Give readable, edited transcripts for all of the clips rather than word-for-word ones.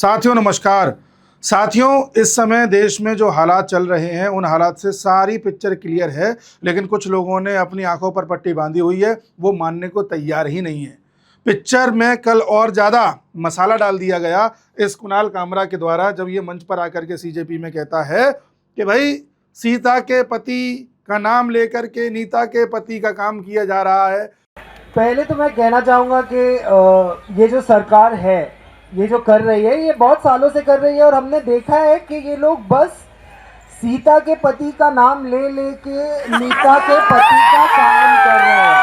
साथियों नमस्कार। साथियों, इस समय देश में जो हालात चल रहे हैं उन हालात से सारी पिक्चर क्लियर है, लेकिन कुछ लोगों ने अपनी आंखों पर पट्टी बांधी हुई है, वो मानने को तैयार ही नहीं है। पिक्चर में कल और ज़्यादा मसाला डाल दिया गया इस कुणाल कामरा के द्वारा, जब ये मंच पर आकर के सीजेपी में कहता है कि भाई सीता के पति का नाम लेकर के नीता के पति का काम किया जा रहा है। पहले तो मैं कहना चाहूँगा कि ये जो सरकार है, ये जो कर रही है, ये बहुत सालों से कर रही है और हमने देखा है कि ये लोग बस सीता के पति का नाम ले लेके नीता के पति का काम कर रहे हैं।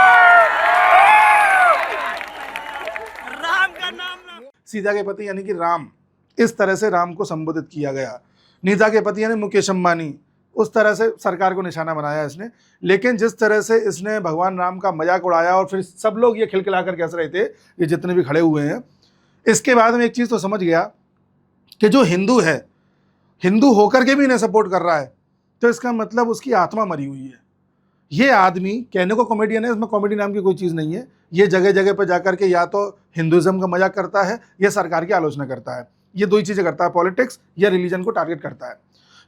राम का नाम, सीता के पति यानी कि राम, इस तरह से राम को संबोधित किया गया। नीता के पति यानी मुकेश अंबानी, उस तरह से सरकार को निशाना बनाया इसने। लेकिन जिस तरह से इसने भगवान राम का मजाक उड़ाया और फिर सब लोग ये खिलखिला कर हंस रहे थे, ये जितने भी खड़े हुए हैं, इसके बाद में एक चीज़ तो समझ गया कि जो हिंदू है, हिंदू होकर के भी इन्हें सपोर्ट कर रहा है, तो इसका मतलब उसकी आत्मा मरी हुई है। ये आदमी कहने को कॉमेडियन है, इसमें कॉमेडी नाम की कोई चीज़ नहीं है। ये जगह जगह पर जाकर के या तो हिंदुज़म का मजाक करता है या सरकार की आलोचना करता है। ये दो ही चीज़ें करता है, पॉलिटिक्स या रिलीजन को टारगेट करता है।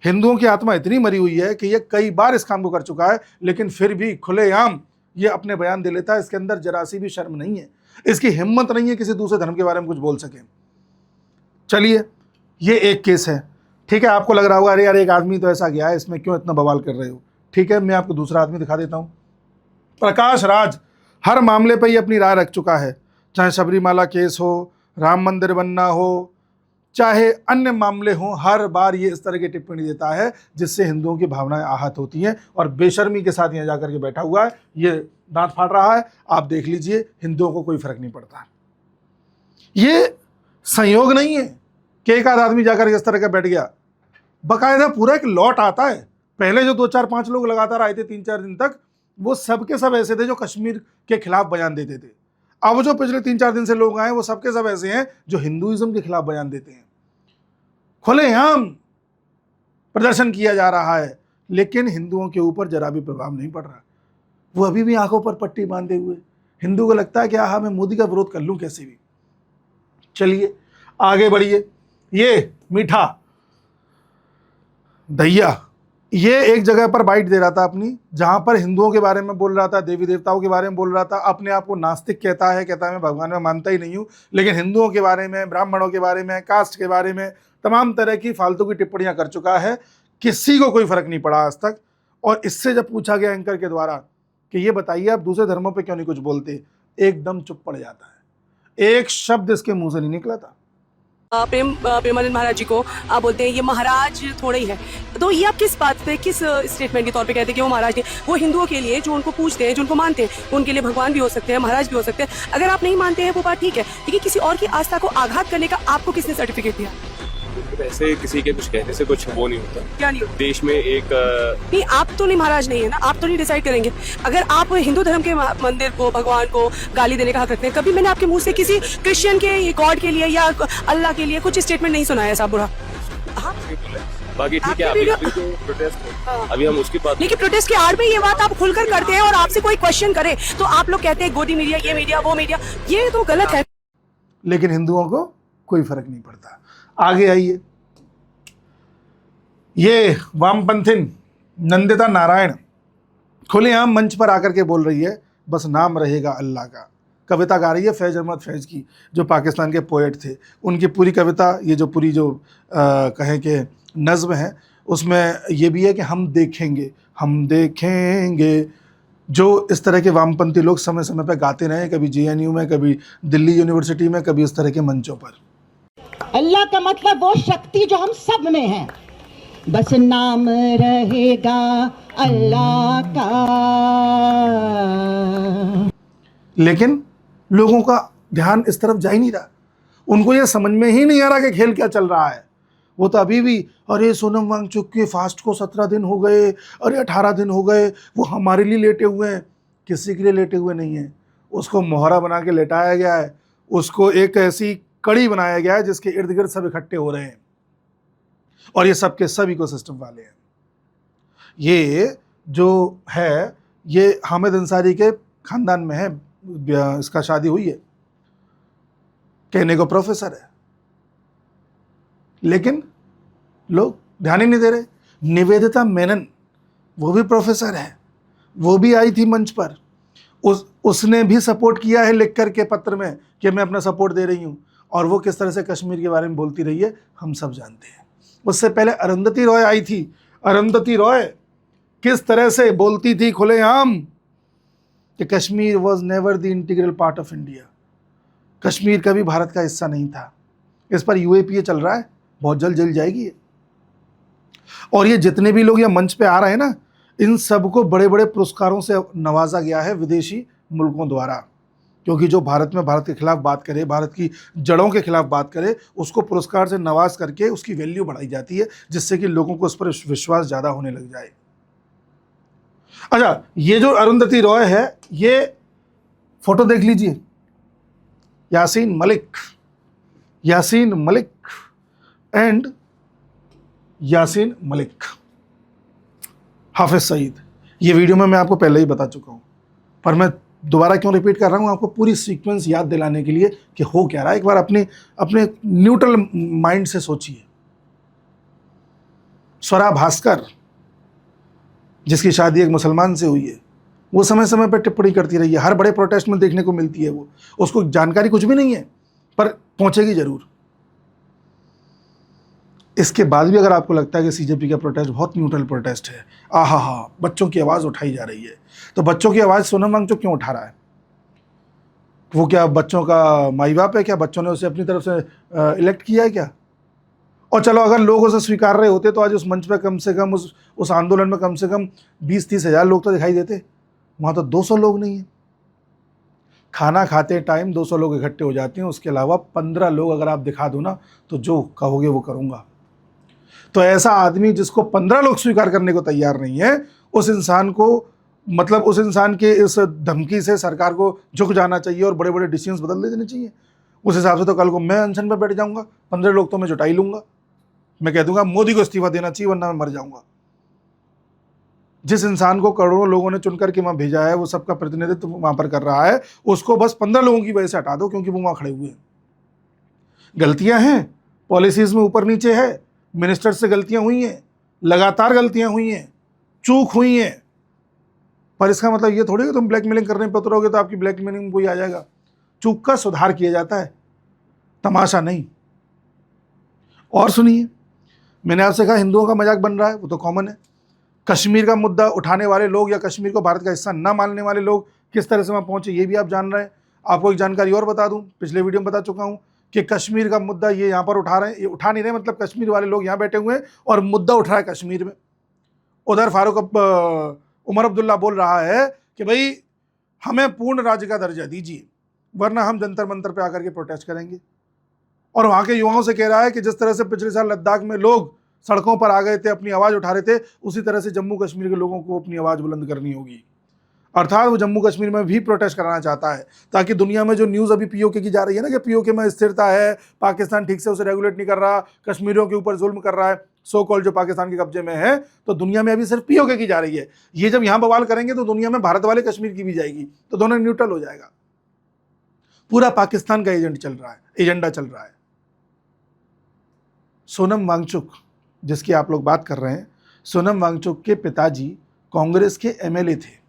हिंदुओं की आत्मा इतनी मरी हुई है कि ये कई बार इस काम को कर चुका है, लेकिन फिर भी खुलेआम ये अपने बयान दे लेता है। इसके अंदर जरा सी भी शर्म नहीं है, इसकी हिम्मत नहीं है किसी दूसरे धर्म के बारे में कुछ बोल सके। चलिए, ये एक केस है, ठीक है। आपको लग रहा होगा अरे यार एक आदमी तो ऐसा गया है, इसमें क्यों इतना बवाल कर रहे हो। ठीक है, मैं आपको दूसरा आदमी दिखा देता हूँ। प्रकाश राज हर मामले पर ही अपनी राय रख चुका है, चाहे सबरीमाला केस हो, राम मंदिर बनना हो, चाहे अन्य मामले हों, हर बार ये इस तरह की टिप्पणी देता है जिससे हिंदुओं की भावनाएं आहत होती हैं। और बेशर्मी के साथ यहाँ जाकर के बैठा हुआ है, ये दांत फाड़ रहा है। आप देख लीजिए, हिंदुओं को कोई फर्क नहीं पड़ता। ये संयोग नहीं है कि एक आध आदमी जाकर इस तरह का बैठ गया, बाकायदा पूरा एक लॉट आता है। पहले जो 2-4-5 लोग लगातार आए थे 3-4 दिन तक, वो सब के सब ऐसे थे जो कश्मीर के खिलाफ बयान देते थे। अब जो पिछले 3-4 दिन से लोग आए, वो सबके सब ऐसे हैं जो हिंदुइज्म के खिलाफ बयान देते हैं। खुलेआम प्रदर्शन किया जा रहा है, लेकिन हिंदुओं के ऊपर जरा भी प्रभाव नहीं पड़ रहा। वो अभी भी आंखों पर पट्टी बांधे हुए। हिंदू को लगता है कि हाँ, मैं मोदी का विरोध कर लूं कैसे भी। चलिए आगे बढ़िए। ये मीठा दैया, ये एक जगह पर बाइट दे रहा था अपनी, जहां पर हिंदुओं के बारे में बोल रहा था, देवी देवताओं के बारे में बोल रहा था। अपने आप को नास्तिक कहता है मैं भगवान में मानता ही नहीं हूं, लेकिन हिंदुओं के बारे में, ब्राह्मणों के बारे में, कास्ट के बारे में तमाम तरह की फालतू की टिप्पणियां कर चुका है। किसी को कोई फर्क नहीं पड़ा आज तक। और इससे जब पूछा गया एंकर के द्वारा कि ये बताइए आप दूसरे धर्मों पे क्यों नहीं कुछ बोलते, एकदम चुप पड़ जाता है। एक शब्द इसके मुंह से नहीं निकला था। प्रेमानंद महाराज जी को आप बोलते हैं ये महाराज थोड़े ही है, तो ये आप किस बात पे, किस स्टेटमेंट के तौर पे कहते हैं कि वो महाराज नहीं? वो हिंदुओं के लिए जो उनको पूजते हैं, जो उनको मानते हैं, उनके लिए भगवान भी हो सकते हैं, महाराज भी हो सकते हैं। अगर आप नहीं मानते हैं वो बात ठीक है, लेकिन किसी और की आस्था को आघात करने का आपको किसने सर्टिफिकेट दिया? ऐसे किसी के कुछ कहने से कुछ वो नहीं होता। क्या नहीं होता? देश में एक नहीं, आप तो नहीं महाराज नहीं है ना, आप तो नहीं डिसाइड करेंगे। अगर आप हिंदू धर्म के मंदिर को, भगवान को गाली देने का हक रखते हैं, कभी मैंने आपके मुंह से किसी क्रिश्चियन के गॉड के लिए या अल्लाह के लिए कुछ स्टेटमेंट नहीं सुनाया ऐसा बुरा। बाकी ठीक है, अभी प्रोटेस्ट अभी हम उसकी बात, लेकिन प्रोटेस्ट के आड़ में ये बात आप खुलकर करते हैं और आपसे कोई क्वेश्चन करे तो आप लोग कहते हैं गोदी मीडिया, ये मीडिया, वो मीडिया, ये तो गलत है। लेकिन हिंदुओं को कोई फर्क नहीं पड़ता। आगे आइए। ये वामपंथी नंदिता नारायण खुलेआम मंच पर आकर के बोल रही है बस नाम रहेगा अल्लाह का। कविता गा रही है फैज अहमद फैज की, जो पाकिस्तान के पोएट थे। उनकी पूरी कविता, ये जो पूरी जो कहें कि नज़्म है, उसमें ये भी है कि हम देखेंगे। जो इस तरह के वामपंथी लोग समय समय पर गाते रहे, कभी JNU में, कभी दिल्ली यूनिवर्सिटी में, कभी इस तरह के मंचों पर। अल्लाह का मतलब वो शक्ति जो हम सब में है, बस नाम रहेगा अल्लाह का। लेकिन लोगों का ध्यान इस तरफ जा ही नहीं रहा। उनको ये समझ में ही नहीं आ रहा कि खेल क्या चल रहा है। वो तो अभी भी अरे सोनम वांगचुक के फास्ट को 17 दिन हो गए, अरे 18 दिन हो गए, वो हमारे लिए लेटे हुए हैं। किसी के लिए लेटे हुए नहीं है। उसको मोहरा बना के लेटाया गया है, उसको एक ऐसी कड़ी बनाया गया है जिसके इर्द गिर्द सब इकट्ठे हो रहे हैं, और ये सब के सब इकोसिस्टम वाले हैं। ये जो है, ये हामिद अंसारी के खानदान में है, इसका शादी हुई है, कहने को प्रोफेसर है। लेकिन लोग ध्यान ही नहीं दे रहे। निवेदिता मेनन, वो भी प्रोफेसर है, वो भी आई थी मंच पर, उसने भी सपोर्ट किया है लिख करके पत्र में कि मैं अपना सपोर्ट दे रही हूँ, और वो किस तरह से कश्मीर के बारे में बोलती रही है हम सब जानते हैं। उससे पहले अरुंधति रॉय आई थी। अरुंधति रॉय किस तरह से बोलती थी खुलेआम कि Kashmir was never the integral part of India, Kashmir कभी भारत का हिस्सा नहीं था। इस पर यूएपीए चल रहा है, बहुत जल्द जल जाएगी ये। और ये जितने भी लोग यहाँ मंच पे आ रहे हैं ना, इन सबको बड़े बड़े पुरस्कारों से नवाजा गया है विदेशी मुल्कों द्वारा, क्योंकि जो भारत में भारत के खिलाफ बात करे, भारत की जड़ों के खिलाफ बात करे, उसको पुरस्कार से नवाज करके उसकी वैल्यू बढ़ाई जाती है, जिससे कि लोगों को उस पर विश्वास ज़्यादा होने लग जाए। अच्छा, ये जो अरुंधति रॉय है, ये फोटो देख लीजिए, यासीन मलिक एंड यासीन मलिक, हाफिज सईद। ये वीडियो में मैं आपको पहले ही बता चुका हूँ, पर मैं दोबारा क्यों रिपीट कर रहा हूँ, आपको पूरी सीक्वेंस याद दिलाने के लिए कि हो क्या रहा है। एक बार अपने न्यूट्रल माइंड से सोचिए। स्वरा भास्कर, जिसकी शादी एक मुसलमान से हुई है, वो समय समय पर टिप्पणी करती रही है, हर बड़े प्रोटेस्ट में देखने को मिलती है। वो, उसको जानकारी कुछ भी नहीं है, पर पहुंचेगी जरूर। इसके बाद भी अगर आपको लगता है कि सीजेपी का प्रोटेस्ट बहुत न्यूट्रल प्रोटेस्ट है, आहा बच्चों की आवाज़ उठाई जा रही है, तो बच्चों की आवाज़ सोनम वांगचुक क्यों उठा रहा है? वो क्या बच्चों का माई बाप है क्या? बच्चों ने उसे अपनी तरफ से इलेक्ट किया है क्या? और चलो, अगर लोग उसे स्वीकार रहे होते तो आज उस मंच पर कम से कम उस आंदोलन में कम से कम 20-30 हज़ार लोग तो दिखाई देते। वहाँ तो 200 लोग नहीं है। खाना खाते टाइम 200 लोग इकट्ठे हो जाते हैं, उसके अलावा 15 लोग अगर आप दिखा दो ना, तो जो कहोगे वो करूँगा। तो ऐसा आदमी जिसको 15 लोग स्वीकार करने को तैयार नहीं है, उस इंसान को, मतलब उस इंसान के इस धमकी से सरकार को झुक जाना चाहिए और बड़े बड़े डिसीजंस बदल देने चाहिए। उस हिसाब से तो कल को मैं अनशन पर बैठ जाऊंगा, 15 लोग तो मैं जुटा ही लूंगा। मैं कह दूंगा मोदी को इस्तीफा देना चाहिए, वरना मैं मर जाऊंगा। जिस इंसान को करोड़ों लोगों ने चुनकर के वहाँ भेजा है, वो सबका प्रतिनिधित्व वहाँ पर कर रहा है, उसको बस 15 लोगों की वजह से हटा दो, क्योंकि वो वहाँ खड़े हुए हैं। गलतियाँ हैं, पॉलिसीज़ में ऊपर नीचे है, मिनिस्टर से गलतियाँ हुई हैं, लगातार गलतियाँ हुई हैं, चूक हुई हैं, पर इसका मतलब ये थोड़ी कि तुम ब्लैकमेलिंग करने पर उतरोगे तो आपकी ब्लैकमेलिंग में कोई आ जाएगा। चूक का सुधार किया जाता है, तमाशा नहीं। और सुनिए, मैंने आपसे कहा हिंदुओं का मजाक बन रहा है, वो तो कॉमन है। कश्मीर का मुद्दा उठाने वाले लोग या कश्मीर को भारत का हिस्सा न मानने वाले लोग किस तरह से वहाँ पहुँचे, ये भी आप जान रहे हैं। आपको एक जानकारी और बता दूँ, पिछले वीडियो में बता चुका हूँ कि कश्मीर का मुद्दा ये यहाँ पर उठा रहे हैं, ये उठा नहीं रहे, मतलब कश्मीर वाले लोग यहाँ बैठे हुए हैं और मुद्दा उठ रहा है कश्मीर में। उधर उमर अब्दुल्ला बोल रहा है कि भाई हमें पूर्ण राज्य का दर्जा दीजिए, वरना हम जंतर मंतर पे आकर के प्रोटेस्ट करेंगे। और वहाँ के युवाओं से कह रहा है कि जिस तरह से पिछले साल लद्दाख में लोग सड़कों पर आ गए थे, अपनी आवाज़ उठा रहे थे, उसी तरह से जम्मू कश्मीर के लोगों को अपनी आवाज़ बुलंद करनी होगी। अर्थात वो जम्मू कश्मीर में भी प्रोटेस्ट कराना चाहता है, ताकि दुनिया में जो न्यूज़ अभी पीओके की जा रही है ना कि पीओके में स्थिरता है, पाकिस्तान ठीक से उसे रेगुलेट नहीं कर रहा, कश्मीरियों के ऊपर जुल्म कर रहा है, सो कॉल जो पाकिस्तान के कब्जे में है, तो दुनिया में अभी सिर्फ पीओके की जा रही है। ये जब यहाँ बवाल करेंगे तो दुनिया में भारत वाले कश्मीर की भी जाएगी, तो दोनों न्यूट्रल हो जाएगा। पूरा पाकिस्तान का एजेंडा चल रहा है। सोनम वांगचुक, जिसकी आप लोग बात कर रहे हैं, सोनम वांगचुक के पिताजी कांग्रेस के एमएलए थे।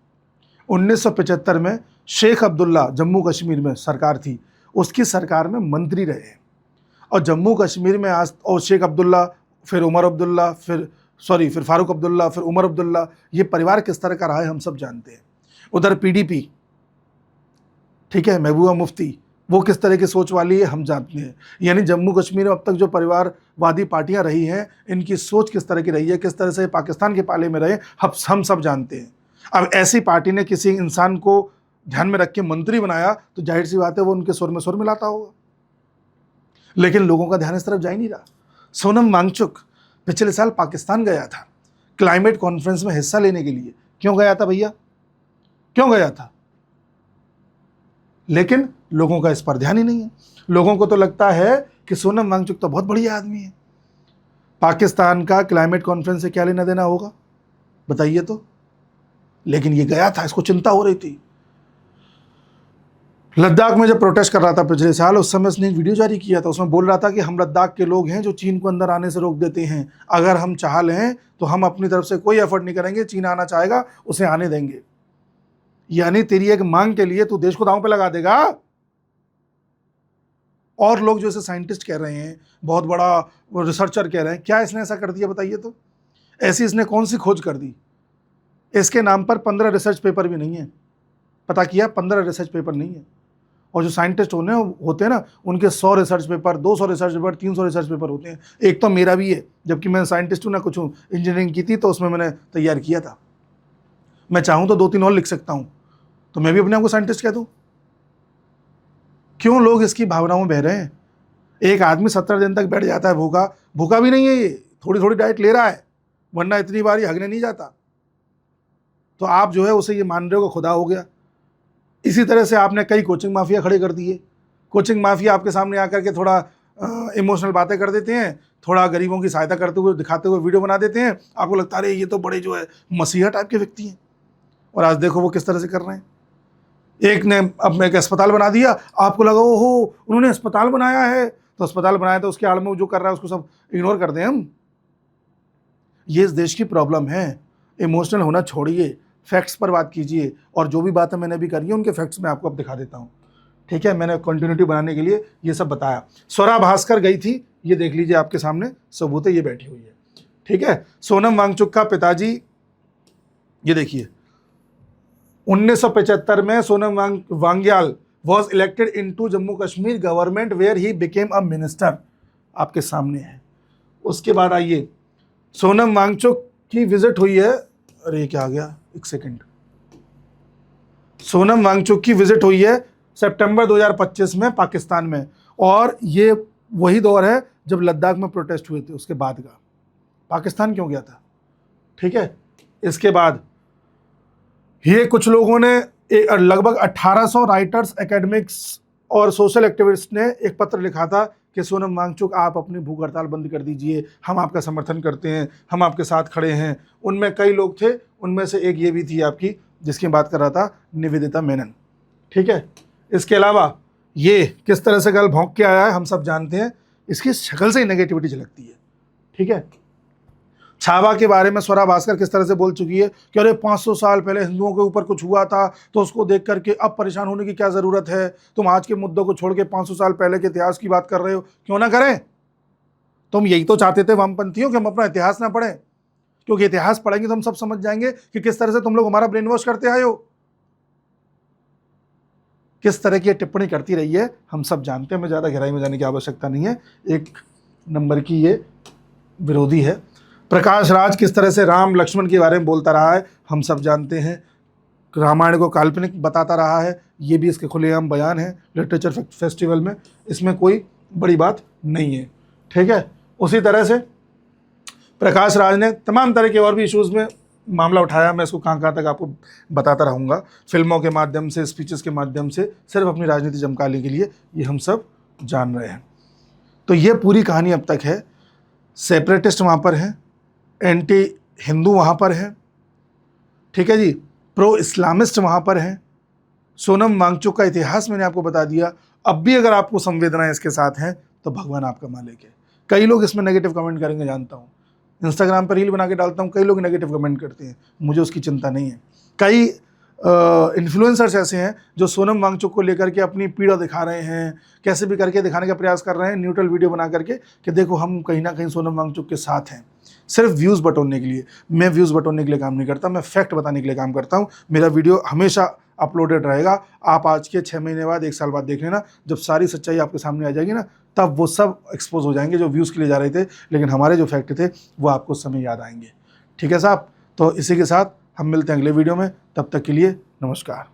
1975 में शेख अब्दुल्ला, जम्मू कश्मीर में सरकार थी, उसकी सरकार में मंत्री रहे। और जम्मू कश्मीर में आज, और शेख अब्दुल्ला, फिर उमर अब्दुल्ला, फिर फारूक अब्दुल्ला, फिर उमर अब्दुल्ला, ये परिवार किस तरह का रहा है हम सब जानते हैं। उधर पीडीपी, ठीक है, महबूबा मुफ्ती, वो किस तरह की सोच वाली है हम जानते हैं। यानी जम्मू कश्मीर में अब तक जो परिवारवादी पार्टियां रही हैं, इनकी सोच किस तरह की रही है, किस तरह से पाकिस्तान के पाले में रहे, हम सब जानते हैं। अब ऐसी पार्टी ने किसी इंसान को ध्यान में रख के मंत्री बनाया, तो जाहिर सी बात है वो उनके सुर में सुर मिलाता होगा। लेकिन लोगों का ध्यान इस तरफ जा ही नहीं रहा। सोनम वांगचुक पिछले साल पाकिस्तान गया था क्लाइमेट कॉन्फ्रेंस में हिस्सा लेने के लिए। क्यों गया था भैया, क्यों गया था? लेकिन लोगों का इस पर ध्यान ही नहीं है। लोगों को तो लगता है कि सोनम वांगचुक तो बहुत बढ़िया आदमी है, पाकिस्तान का क्लाइमेट कॉन्फ्रेंस से क्या लेना देना होगा, बताइए तो। लेकिन ये गया था, इसको चिंता हो रही थी। लद्दाख में जब प्रोटेस्ट कर रहा था पिछले साल, उस समय उसने एक वीडियो जारी किया था, उसमें बोल रहा था कि हम लद्दाख के लोग हैं जो चीन को अंदर आने से रोक देते हैं, अगर हम चाह लें तो हम अपनी तरफ से कोई एफर्ट नहीं करेंगे, चीन आना चाहेगा उसे आने देंगे। यानी तेरी एक मांग के लिए तू देश को दांव पे लगा देगा। और लोग जो इसे साइंटिस्ट कह रहे हैं, बहुत बड़ा रिसर्चर कह रहे हैं, क्या इसने ऐसा कर दिया बताइए तो? ऐसी इसने कौन सी खोज कर दी? इसके नाम पर 15 रिसर्च पेपर भी नहीं है, पता किया 15 रिसर्च पेपर नहीं है। और जो साइंटिस्ट होते हैं ना, उनके 100 research paper, 200 research paper, 300 research paper होते हैं। एक तो मेरा भी है, जबकि मैं साइंटिस्ट हूँ ना, कुछ इंजीनियरिंग की थी तो उसमें मैंने तैयार किया था। मैं चाहूँ तो 2-3 और लिख सकता हूँ, तो मैं भी अपने आप को साइंटिस्ट कह दूँ। क्यों लोग इसकी भावनाओं में बह रहे हैं? एक आदमी 17 दिन तक बैठ जाता है भूखा, भूखा भी नहीं है ये, थोड़ी थोड़ी डाइट ले रहा है, वरना इतनी बार ये हगने नहीं जाता। तो आप जो है उसे ये मान रहे हो कि खुदा हो गया। इसी तरह से आपने कई कोचिंग माफिया खड़े कर दिए। कोचिंग माफिया आपके सामने आकर के थोड़ा इमोशनल बातें कर देते हैं, थोड़ा गरीबों की सहायता करते हुए दिखाते हुए वीडियो बना देते हैं। आपको लगता है ये तो बड़े जो है मसीहा टाइप के व्यक्ति हैं, और आज देखो वो किस तरह से कर रहे हैं। एक ने अब एक अस्पताल बना दिया, आपको लगा ओहो उन्होंने अस्पताल बनाया है, तो अस्पताल बनाया तो उसके आड़ में जो कर रहा है उसको सब इग्नोर कर दें हम। ये इस देश की प्रॉब्लम है। इमोशनल होना छोड़िए, फैक्ट्स पर बात कीजिए। और जो भी बातें मैंने भी करी है उनके फैक्ट्स मैं आपको अब दिखा देता हूँ, ठीक है? मैंने कंटिन्यूटी बनाने के लिए ये सब बताया। स्वरा भास्कर गई थी, ये देख लीजिए आपके सामने सबूत है, ये बैठी हुई है, ठीक है? सोनम वांगचुक का पिताजी, ये देखिए 1975 में Sonam Wangyal was elected into Jammu Kashmir government where he became a minister, आपके सामने है। उसके बाद आइए, सोनम वांगचुक की विजिट हुई है, अरे क्या आ गया, एक सेकंड। सोनम वांगचुक की विजिट हुई है सितंबर 2025 में पाकिस्तान में, और ये वही दौर है जब लद्दाख में प्रोटेस्ट हुए थे, उसके बाद का। पाकिस्तान क्यों गया था, ठीक है? इसके बाद ये कुछ लोगों ने लगभग 1800 राइटर्स, एकेडमिक्स और सोशल एक्टिविस्ट ने एक पत्र लिखा था कि सोनम वांगचुक आप अपनी भूख हड़ताल बंद कर दीजिए, हम आपका समर्थन करते हैं, हम आपके साथ खड़े हैं। उनमें कई लोग थे, उनमें से एक ये भी थी आपकी, जिसकी बात कर रहा था, निवेदिता मेनन, ठीक है? इसके अलावा ये किस तरह से कल भौंक के आया है हम सब जानते हैं, इसकी शक्ल से ही नेगेटिविटी झलकती है, ठीक है? छावा के बारे में स्वरा भास्कर किस तरह से बोल चुकी है कि अरे 500 साल पहले हिंदुओं के ऊपर कुछ हुआ था तो उसको देख करके अब परेशान होने की क्या ज़रूरत है, तुम आज के मुद्दों को छोड़ के 500 साल पहले के इतिहास की बात कर रहे हो, क्यों ना करें? तुम यही तो चाहते थे वामपंथियों कि हम अपना इतिहास ना पढ़ें, क्योंकि इतिहास पढ़ेंगे तो हम सब समझ जाएंगे कि किस तरह से तुम लोग हमारा ब्रेन वॉश करते आए हो। किस तरह की टिप्पणी करती रही है हम सब जानते हैं, मैं ज़्यादा गहराई में जाने की आवश्यकता नहीं है। एक नंबर की ये विरोधी है। प्रकाश राज किस तरह से राम लक्ष्मण के बारे में बोलता रहा है हम सब जानते हैं, रामायण को काल्पनिक बताता रहा है, ये भी इसके खुलेआम बयान है लिटरेचर फेस्टिवल में, इसमें कोई बड़ी बात नहीं है, ठीक है? उसी तरह से प्रकाश राज ने तमाम तरह के और भी इश्यूज़ में मामला उठाया, मैं इसको कहाँ तक आपको बताता रहूँगा, फिल्मों के माध्यम से, स्पीचेस के माध्यम से, सिर्फ अपनी राजनीति चमकाने के लिए, ये हम सब जान रहे हैं। तो ये पूरी कहानी अब तक है। सेपरेटिस्ट वहाँ पर हैं, एंटी हिंदू वहाँ पर हैं, ठीक है जी, प्रो इस्लामिस्ट वहाँ पर हैं। सोनम वांगचुक का इतिहास मैंने आपको बता दिया। अब भी अगर आपको संवेदनाएं इसके साथ हैं तो भगवान आपका मालिक है। कई लोग इसमें नेगेटिव कमेंट करेंगे, जानता हूँ, इंस्टाग्राम पर रील बना के डालता हूँ, कई लोग नेगेटिव कमेंट करते हैं, मुझे उसकी चिंता नहीं है। कई इन्फ्लुएंसर्स ऐसे हैं जो सोनम वांगचुक को लेकर के अपनी पीड़ा दिखा रहे हैं, कैसे भी करके दिखाने का प्रयास कर रहे हैं, न्यूट्रल वीडियो बना करके कि देखो हम कहीं ना कहीं सोनम वांगचुक के साथ हैं, सिर्फ व्यूज़ बटोरने के लिए। मैं व्यूज़ बटोरने के लिए काम नहीं करता, मैं फैक्ट बताने के लिए काम करता हूँ। मेरा वीडियो हमेशा अपलोडेड रहेगा। आप आज के 6 महीने बाद, 1 साल बाद देख लेना, जब सारी सच्चाई आपके सामने आ जाएगी ना, तब वो सब एक्सपोज हो जाएंगे जो व्यूज़ के लिए जा रहे थे, लेकिन हमारे जो फैक्ट थे वो आपको उस समय याद आएंगे, ठीक है साहब? तो इसी के साथ हम मिलते हैं अगले वीडियो में, तब तक के लिए नमस्कार।